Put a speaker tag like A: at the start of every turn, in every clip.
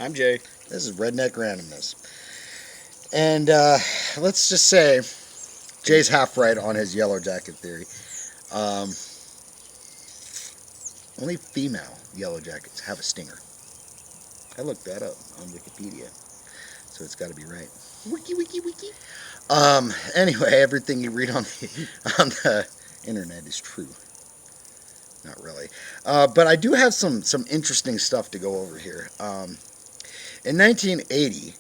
A: I'm Jay.
B: This is Redneck Randomness. And let's just say Jay's half right on his yellow jacket theory. Only female yellow jackets have a stinger. I looked that up on Wikipedia, so it's got to be right. Wiki. Anyway, everything you read on the internet is true. Not really. But I do have some interesting stuff to go over here. In 1980,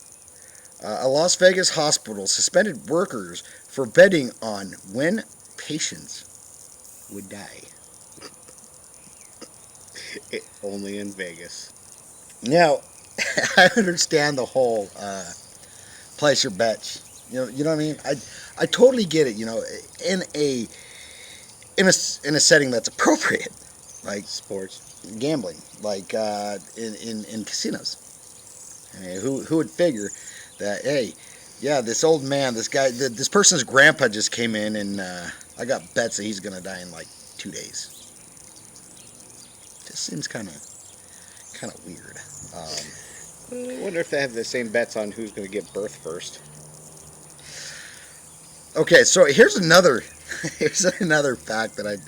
B: a Las Vegas hospital suspended workers for betting on when patients would die.
A: Only in Vegas.
B: Now, I understand the whole place your bets. You know what I mean? I totally get it. In a setting that's appropriate, like
A: Sports,
B: gambling, like in casinos. I mean, who would figure that? Hey, yeah, this old man, this guy, this person's grandpa just came in, and I got bets that he's gonna die in like 2 days. Just seems kind of weird.
A: I wonder if they have the same bets on who's going to give birth first.
B: Okay, so here's another fact that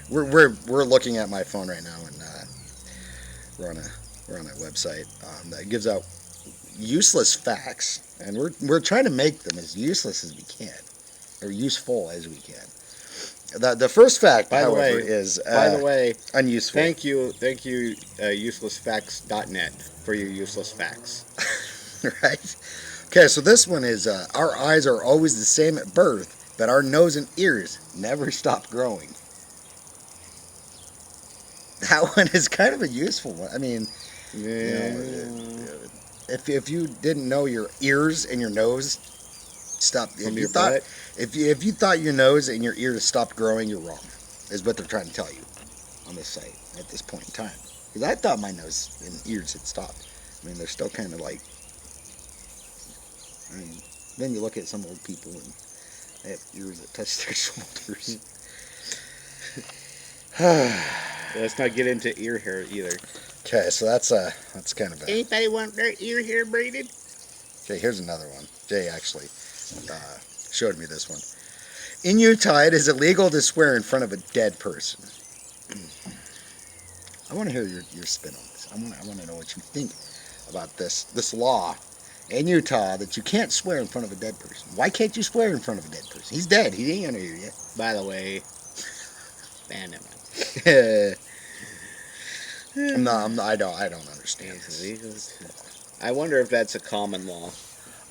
B: we're looking at my phone right now, and we're on a website that gives out useless facts, and we're trying to make them as useless as we can, or useful as we can. The first fact, however, is unuseful.
A: Thank you, uselessfacts.net for your useless facts.
B: Right. Okay, so this one is our eyes are always the same at birth, but our nose and ears never stop growing. That one is kind of a useful one. I mean, if you didn't know your ears and your nose stopped, if you thought your nose and your ears stopped growing, you're wrong. Is what they're trying to tell you on this site at this point in time. Because I thought my nose and ears had stopped. I mean, they're still kind of like. I mean, then you look at some old people and they have ears that touch their shoulders.
A: Let's not get into ear hair either.
B: Okay, so that's kind of bad.
A: Anybody want their ear hair braided?
B: Okay, here's another one. Jay actually showed me this one. In Utah, it is illegal to swear in front of a dead person. I want to hear your spin on this. I want to know what you think about this law in Utah that you can't swear in front of a dead person. Why can't you swear in front of a dead person? He's dead. He ain't gonna hear you.
A: By the way, man,
B: I don't understand this.
A: I wonder if that's a common law.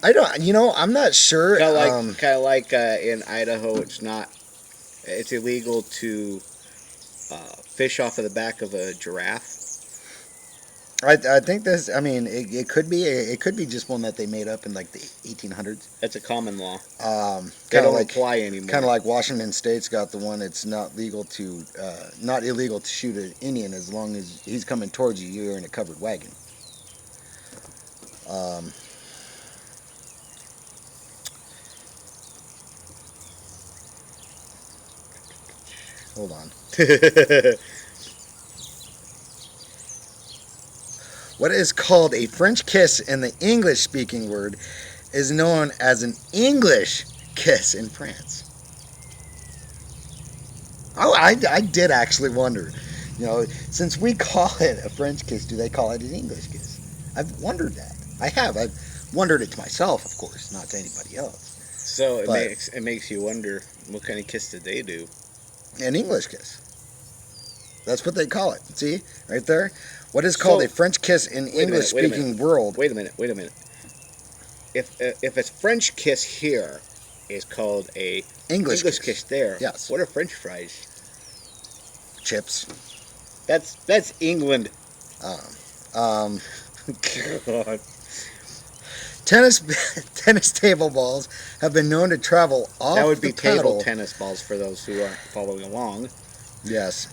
B: I don't. I'm not sure.
A: Kind of like in Idaho, it's illegal to fish off of the back of a giraffe.
B: I think this. I mean, it could be just one that they made up in like the 1800s.
A: That's a common law.
B: Kind of
A: like apply anymore.
B: Kind of like Washington State's got the one. It's not illegal to shoot an Indian as long as he's coming towards you. You're in a covered wagon. Hold on. What is called a French kiss in the English-speaking word is known as an English kiss in France. Oh, I did actually wonder. Since we call it a French kiss, do they call it an English kiss? I've wondered that. I've wondered it to myself, of course, not to anybody else.
A: So it makes you wonder, what kind of kiss did they do?
B: An English kiss. That's what they call it. See? Right there? What is called a French kiss in English-speaking world?
A: Wait a minute. If a French kiss here is called a English kiss there,
B: yes.
A: What are French fries?
B: Chips.
A: That's England.
B: God. Tennis table balls have been known to travel off the paddle.
A: That would be table tennis balls for those who aren't following along.
B: Yes.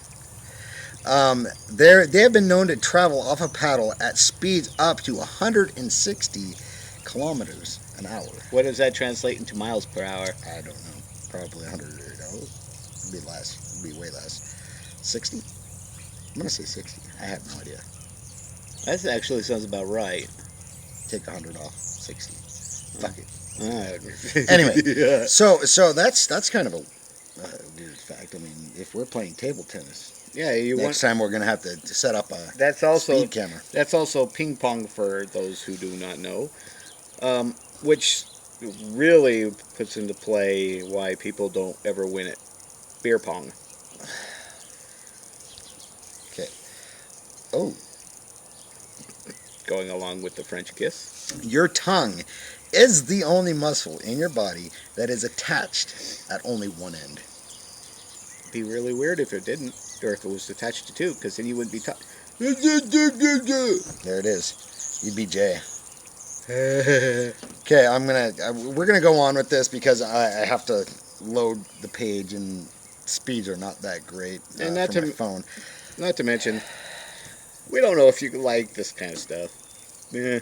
B: They have been known to travel off a paddle at speeds up to 160 kilometers an hour.
A: What does that translate into miles per hour?
B: I don't know. Probably 100. It'd be less. It'd be way less. 60? I'm going to say 60. I have no idea.
A: That actually sounds about right.
B: take 100 off 60. Fuck it.
A: Right.
B: Anyway,
A: Yeah.
B: so that's kind of a weird fact. I mean, if we're playing table tennis,
A: Yeah,
B: next time we're gonna have to set up a
A: That's also
B: speed camera.
A: that's also ping pong for those who do not know, which really puts into play why people don't ever win at beer pong.
B: Okay. Oh,
A: Going along with the French kiss.
B: your tongue is the only muscle in your body that is attached at only one end.
A: It'd be really weird if it didn't, or if it was attached to two, because then you wouldn't be talking.
B: There it is. You'd be Jay. Okay, we're gonna go on with this because I have to load the page and speeds are not that great
A: And not
B: for
A: to
B: my phone.
A: Not to mention, we don't know if you like this kind of stuff. Eh.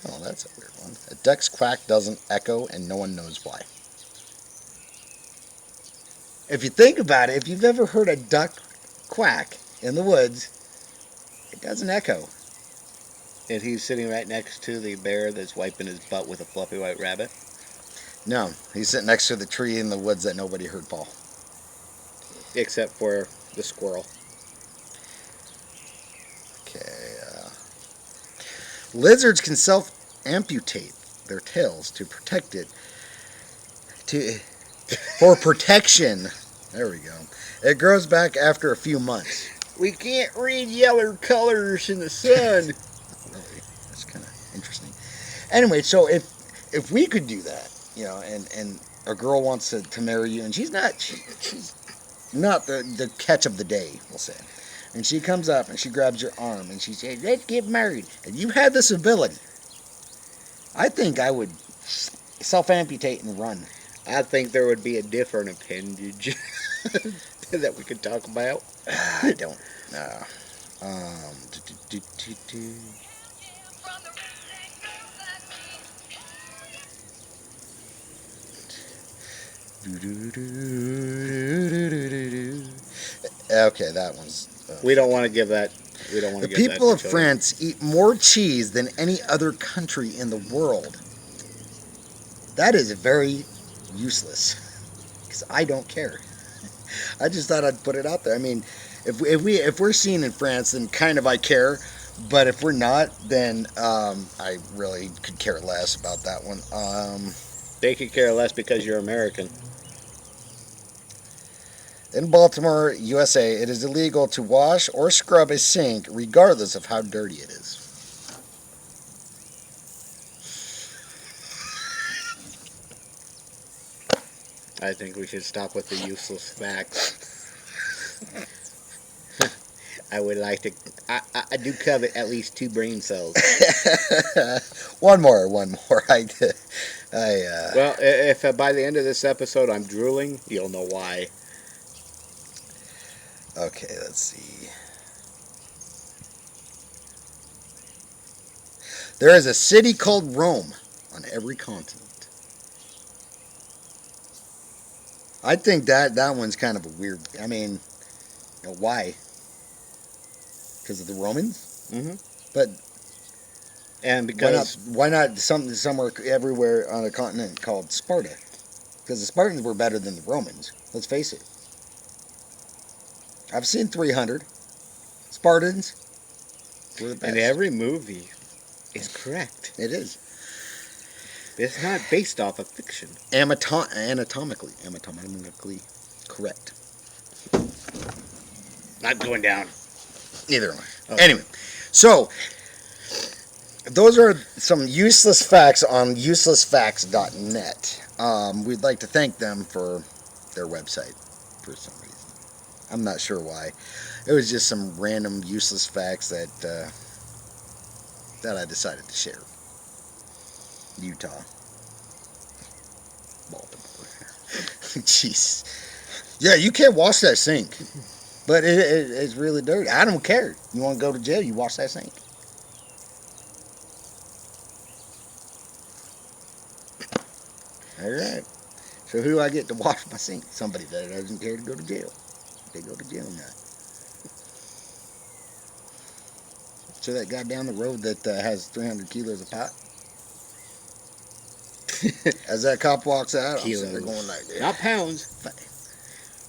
B: Oh, that's a weird one. A duck's quack doesn't echo and no one knows why. If you think about it, if you've ever heard a duck quack in the woods, it doesn't echo.
A: And he's sitting right next to the bear that's wiping his butt with a fluffy white rabbit.
B: No, he's sitting next to the tree in the woods that nobody heard fall.
A: Except for the squirrel.
B: Okay. Lizards can self-amputate their tails to protect it. For protection. There we go. It grows back after a few months.
A: We can't read yellow colors in the sun.
B: Really, that's kind of interesting. Anyway, so if we could do that, and a girl wants to marry you, and she's not the catch of the day, we'll say, and she comes up and she grabs your arm and she says, "Let's get married," and you had this ability, I think I would self-amputate and run.
A: I think there would be a different appendage that we could talk about.
B: I don't. Okay, that one's.
A: We don't want to give that. We don't want to
B: The
A: give that.
B: people
A: to
B: of
A: children.
B: France eat more cheese than any other country in the world. That is very useless because I don't care. I just thought I'd put it out there. I mean, if we're seen in France, then kind of I care. But if we're not, then I really could care less about that one.
A: They could care less because you're American.
B: In Baltimore, USA, it is illegal to wash or scrub a sink regardless of how dirty it is.
A: I think we should stop with the useless facts. I would like to. I do covet at least 2 brain cells.
B: One more.
A: Well, if by the end of this episode I'm drooling, you'll know why.
B: Okay, let's see. There is a city called Rome on every continent. I think that one's kind of a weird. I mean, why? Because of the Romans?
A: Mm-hmm.
B: But
A: and because
B: why not somewhere everywhere on a continent called Sparta? Because the Spartans were better than the Romans. Let's face it. I've seen 300. Spartans were the best.
A: and every movie is correct.
B: It is.
A: It's not based off of fiction.
B: Anatomically correct.
A: Not going down.
B: Neither am I.
A: Okay.
B: Anyway, so those are some useless facts on uselessfacts.net. We'd like to thank them for their website for some reason. I'm not sure why. It was just some random useless facts that I decided to share. Utah. Baltimore. Jeez. Yeah, you can't wash that sink. But it's really dirty. I don't care. You want to go to jail, you wash that sink. All right. So who do I get to wash my sink? Somebody that doesn't care to go to jail. They go to jail now. So that guy down the road that has 300 kilos of pot. As that cop walks out, I'm sitting there going like, yeah.
A: Not pounds.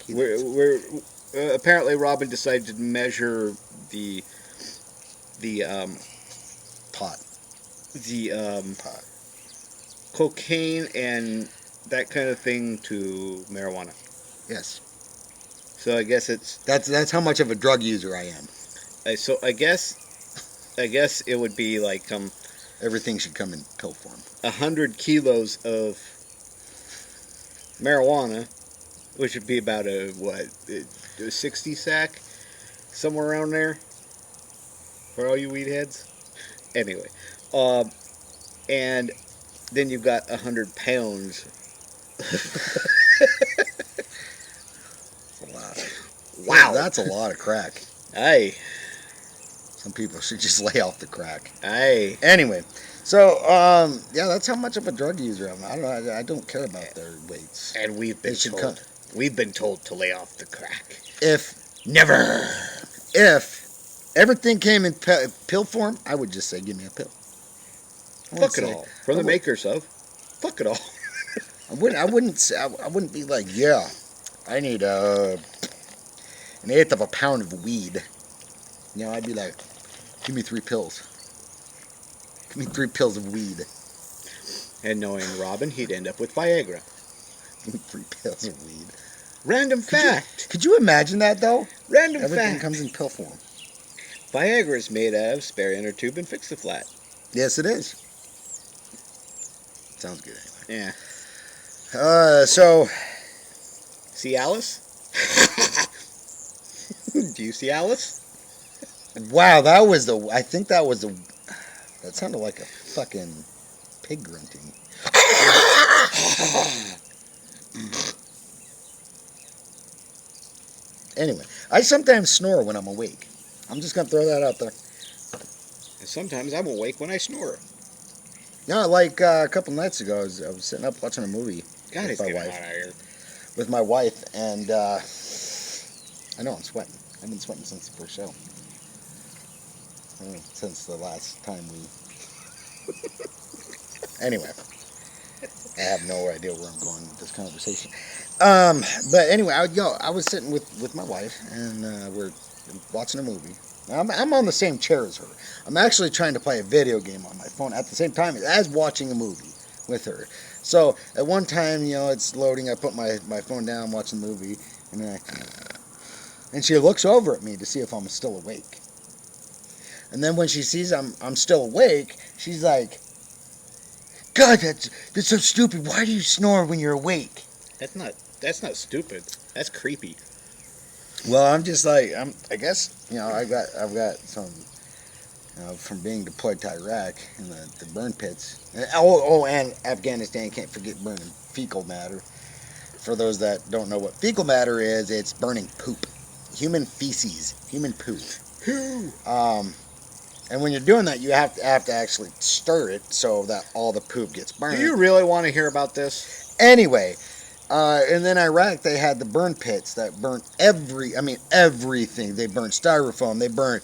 A: We're apparently Robin decided to measure the
B: pot.
A: The
B: pot.
A: Cocaine and that kind of thing to marijuana.
B: Yes.
A: So I guess
B: that's how much of a drug user I am.
A: So I guess it would be like
B: everything should come in pill form.
A: 100 kilos of marijuana, which would be about a 60 sack, somewhere around there, for all you weed heads. Anyway, and then you've got 100 pounds.
B: That's a lot.
A: Wow,
B: that's a lot of crack.
A: Aye.
B: Some people should just lay off the crack.
A: Aye.
B: Anyway, so yeah, that's how much of a drug user I am. I don't know. I don't care about their weights.
A: And we've been told to lay off the crack.
B: If everything came in pill form, I would just say, give me a pill.
A: Fuck it all. From the makers of. Fuck it all.
B: I wouldn't be like, yeah, I need an eighth of a pound of weed. You know, I'd be like, give me 3 pills. Give me 3 pills of weed.
A: And knowing Robin, he'd end up with Viagra.
B: Give me 3 pills of weed.
A: Random fact.
B: Could you imagine that, though?
A: Random
B: Everything
A: fact.
B: comes in pill form.
A: Viagra is made out of spare inner tube and fix-a-flat.
B: Yes, it is. Sounds good
A: Yeah.
B: anyway. So.
A: See Alice? Do you see Alice?
B: Wow, I think that was the, that sounded like a fucking pig grunting. Anyway, I sometimes snore when I'm awake. I'm just going to throw that out there.
A: And sometimes I'm awake when I snore.
B: No, like a couple nights ago, I was sitting up watching a movie
A: God,
B: with my wife.
A: Out of here.
B: With my wife, and I know I'm sweating. I've been sweating since the first show. Since the last time we... Anyway. I have no idea where I'm going with this conversation. But anyway, I was sitting with my wife, and we're watching a movie. I'm on the same chair as her. I'm actually trying to play a video game on my phone at the same time as watching a movie with her. So at one time, it's loading. I put my phone down, watching the movie, and she looks over at me to see if I'm still awake. And then when she sees I'm still awake, she's like, "God, that's so stupid. Why do you snore when you're awake?"
A: That's not stupid. That's creepy.
B: Well, I'm just like, I guess, I've got some, from being deployed to Iraq and the burn pits. And Afghanistan, can't forget burning fecal matter. For those that don't know what fecal matter is, it's burning poop. Human feces, human poop. And when you're doing that, you have to actually stir it so that all the poop gets burned.
A: Do you really want to hear about this?
B: Anyway, and then Iraq, they had the burn pits that burnt everything. They burnt styrofoam. They burnt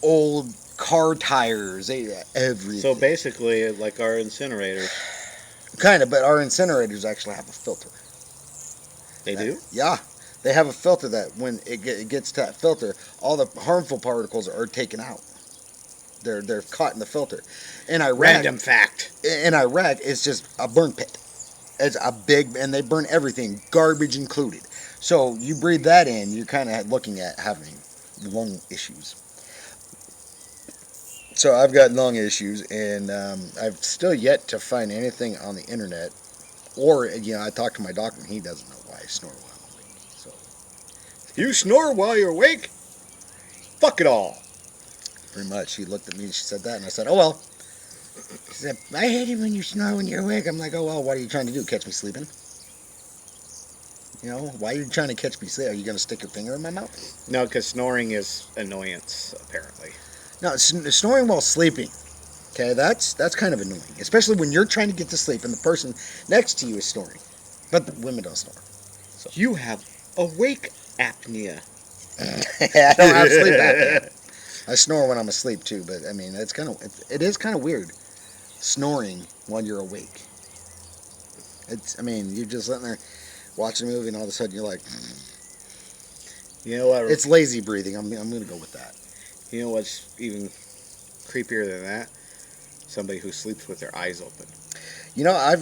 B: old car tires. Everything.
A: So basically, like our incinerators.
B: Kind of, but our incinerators actually have a filter.
A: They do?
B: Yeah. They have a filter that when it gets to that filter, all the harmful particles are taken out. They're caught in the filter. In Iraq,
A: random fact.
B: In Iraq, it's just a burn pit. It's a big, and they burn everything, garbage included. So you breathe that in, you're kind of looking at having lung issues. So I've got lung issues, and I've still yet to find anything on the internet. Or, I talked to my doctor, and he doesn't know why I snore while I'm awake. So,
A: you snore while you're awake? Fuck it all.
B: Pretty much. She looked at me and she said that, and I said, "Oh well." She said, "I hate it when you snore when you're awake." I'm like, "Oh well, what are you trying to do? Catch me sleeping?" Why are you trying to catch me sleeping? Are you going to stick your finger in my mouth?
A: No, because snoring is annoyance, apparently.
B: No, snoring while sleeping. Okay, that's kind of annoying, especially when you're trying to get to sleep and the person next to you is snoring. But the women don't snore. So.
A: You have awake apnea.
B: I don't have sleep apnea. I snore when I'm asleep too, but I mean, it is kind of weird snoring while you're awake. I mean, you're just sitting there watching a movie, and all of a sudden you're like,
A: You know what?
B: it's lazy breathing. I'm going to go with that.
A: You know what's even creepier than that? Somebody who sleeps with their eyes open.
B: You know,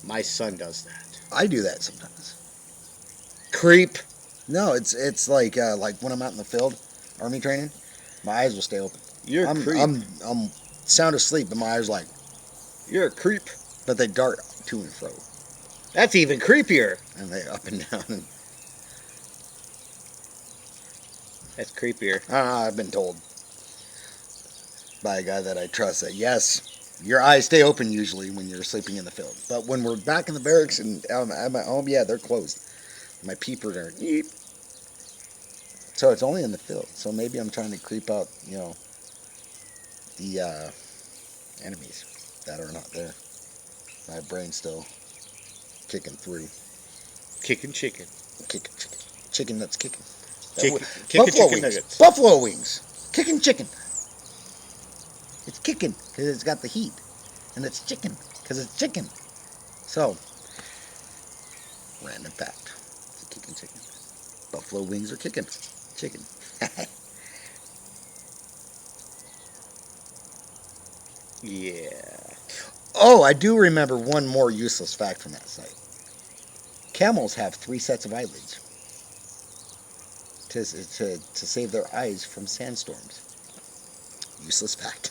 A: My son does that.
B: I do that sometimes.
A: Creep.
B: No, it's like when I'm out in the field, army training, my eyes will stay open.
A: You're a creep.
B: I'm sound asleep, but my eyes like,
A: You're a creep.
B: but they dart to and fro,
A: That's even creepier.
B: and they up and down. And
A: That's creepier.
B: I've been told by a guy that I trust that yes, your eyes stay open usually when you're sleeping in the field, but when we're back in the barracks and I'm at home, yeah, they're closed. My peepers are eep. So it's only in the field. So maybe I'm trying to creep out, the enemies that are not there. My brain's still kicking through.
A: Kicking chicken.
B: Kicking chicken. Chicken that's kicking.
A: Kicking
B: Buffalo
A: chicken
B: wings.
A: nuggets.
B: Buffalo wings. Kicking chicken. It's kicking because it's got the heat. And it's chicken because it's chicken. So, random fact. It's a kicking chicken. Buffalo wings are kicking chicken.
A: Yeah.
B: Oh, I do remember one more useless fact from that site. Camels have 3 sets of eyelids to save their eyes from sandstorms. Useless fact.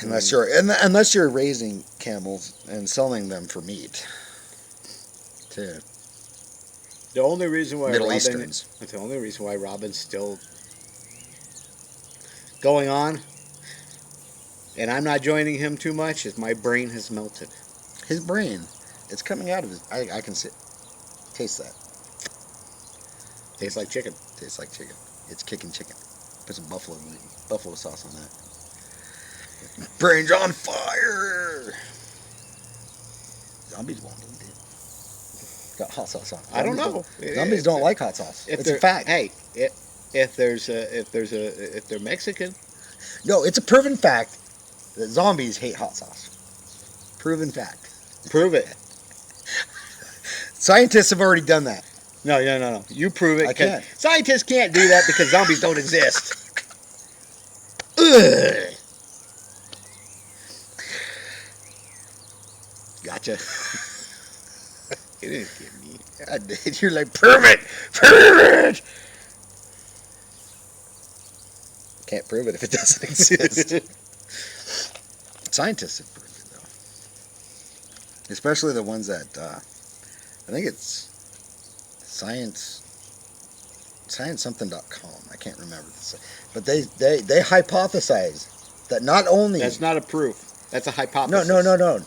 B: Unless you're raising camels and selling them for meat to
A: The only reason why
B: Middle Easterns.
A: That's the only reason why Robin's still going on, and I'm not joining him too much, is my brain has melted.
B: His brain, it's coming out of his. I can taste that.
A: Tastes like chicken.
B: Tastes like chicken. It's kicking chicken. Put some buffalo sauce on that. Brain's on fire. Zombies won't eat it. Got hot sauce on it.
A: I don't know.
B: Zombies don't like hot sauce. It's a fact.
A: Hey, if they're Mexican,
B: No, it's a proven fact that zombies hate hot sauce. Proven fact.
A: prove it.
B: Scientists have already done that.
A: No. You prove it.
B: I can't.
A: Scientists can't do that because zombies don't exist. Ugh.
B: Gotcha.
A: It didn't get me.
B: God, dude, you're like, prove it! Prove it! Can't prove it if it doesn't exist. Scientists have proved it, though. Especially the ones that, I think it's sciencesomething.com. I can't remember. But they hypothesize that not only...
A: That's not a proof. That's a hypothesis.
B: No.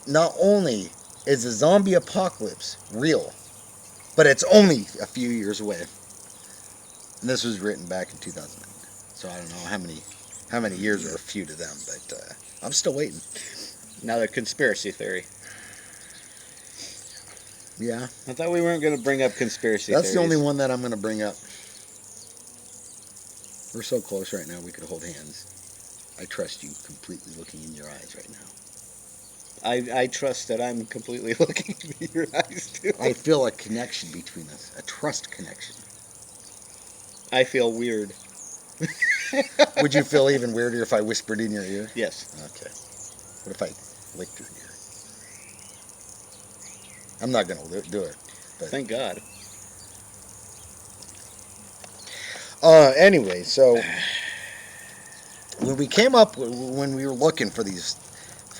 B: Not only is the zombie apocalypse real, but it's only a few years away. And this was written back in 2009. So I don't know how many years are a few to them, but I'm still waiting.
A: Another conspiracy theory.
B: Yeah.
A: I thought we weren't going to bring up conspiracy theories.
B: That's the only one that I'm going to bring up. We're so close right now, we could hold hands. I trust you completely looking in your eyes right now.
A: I trust that I'm completely looking into your eyes, too.
B: I feel a connection between us, a trust connection.
C: I feel weird.
B: Would you feel even weirder if I whispered in your ear?
C: Yes.
B: Okay. What if I licked your ear? I'm not going to do it. But
C: Thank God.
B: Anyway, so when we came up, when we were looking for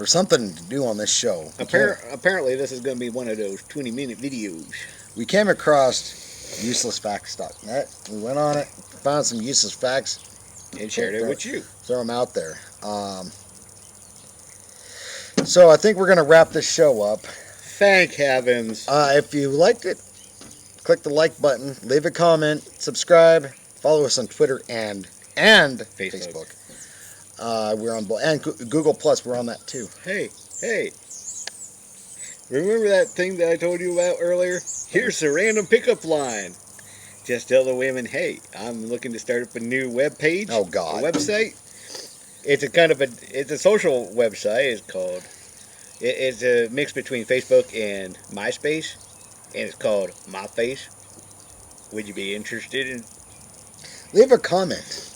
B: something to do on this show,
C: Apparently, this is going to be one of those 20-minute videos.
B: we came across uselessfacts.net. We went on it, found some useless facts,
C: And shared it with you.
B: throw them out there. So I think we're going to wrap this show up.
C: Thank heavens.
B: If you liked it, click the like button, leave a comment, subscribe, follow us on Twitter and Facebook. We're on and Google Plus. We're on that too.
C: Hey. Remember that thing that I told you about earlier? Here's the random pickup line.
A: Just tell the women, hey, I'm looking to start up a new web page.
B: Oh, God.
A: A website. It's a social website. It's called. It's a mix between Facebook and MySpace, and it's called My Face. Would you be interested in?
B: Leave a comment.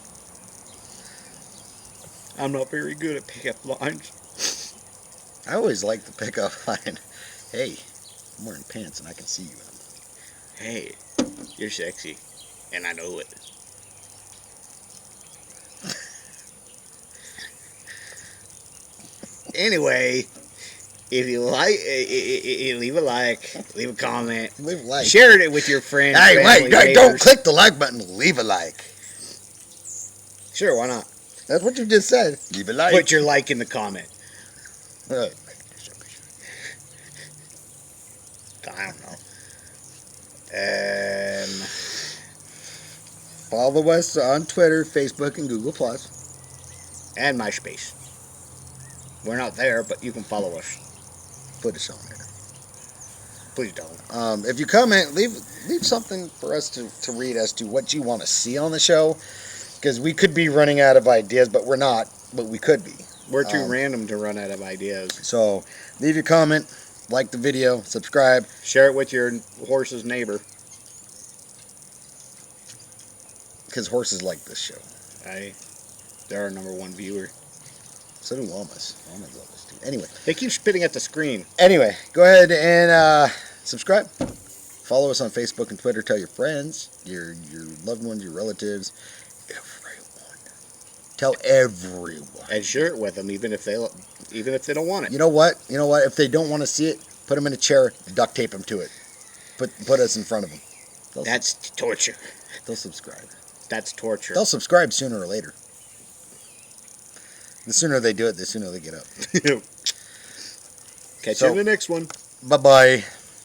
A: I'm not very good at pickup lines.
B: I always like the pickup line. Hey, I'm wearing pants and I can see you in them.
A: Hey, you're sexy, and I know it. Anyway, if you like, leave a like, leave a comment,
B: Leave a like.
A: share it with your friends.
B: Hey,
A: family,
B: wait, don't
A: neighbors.
B: click the like button. Leave a like.
A: Sure, why not?
B: That's what you just said. Leave a like.
A: Put your like in the comment.
B: Uh,
A: I don't know.
B: Follow us on Twitter, Facebook, and Google+.
A: And MySpace. We're not there, but you can follow us.
B: Put us on there.
A: Please don't.
B: If you comment, leave something for us to read as to what you want to see on the show. Because we could be running out of ideas, but we're not. But we could be.
A: We're too random to run out of ideas.
B: So leave your comment, like the video, subscribe.
A: Share it with your horse's neighbor.
B: Because horses like this show.
A: They're our number one viewer.
B: So do llamas. Llamas love us too. Anyway.
A: They keep spitting at the screen.
B: Anyway, go ahead and subscribe. Follow us on Facebook and Twitter. Tell your friends, your loved ones, your relatives, everyone. Tell everyone.
A: And share it with them, even if they don't want it.
B: You know what? If they don't want to see it, put them in a chair, duct tape them to it. Put us in front of them.
A: That's torture.
B: They'll subscribe.
A: That's torture.
B: They'll subscribe sooner or later. The sooner they do it, the sooner they get up.
A: Catch you in the next one.
B: Bye-bye.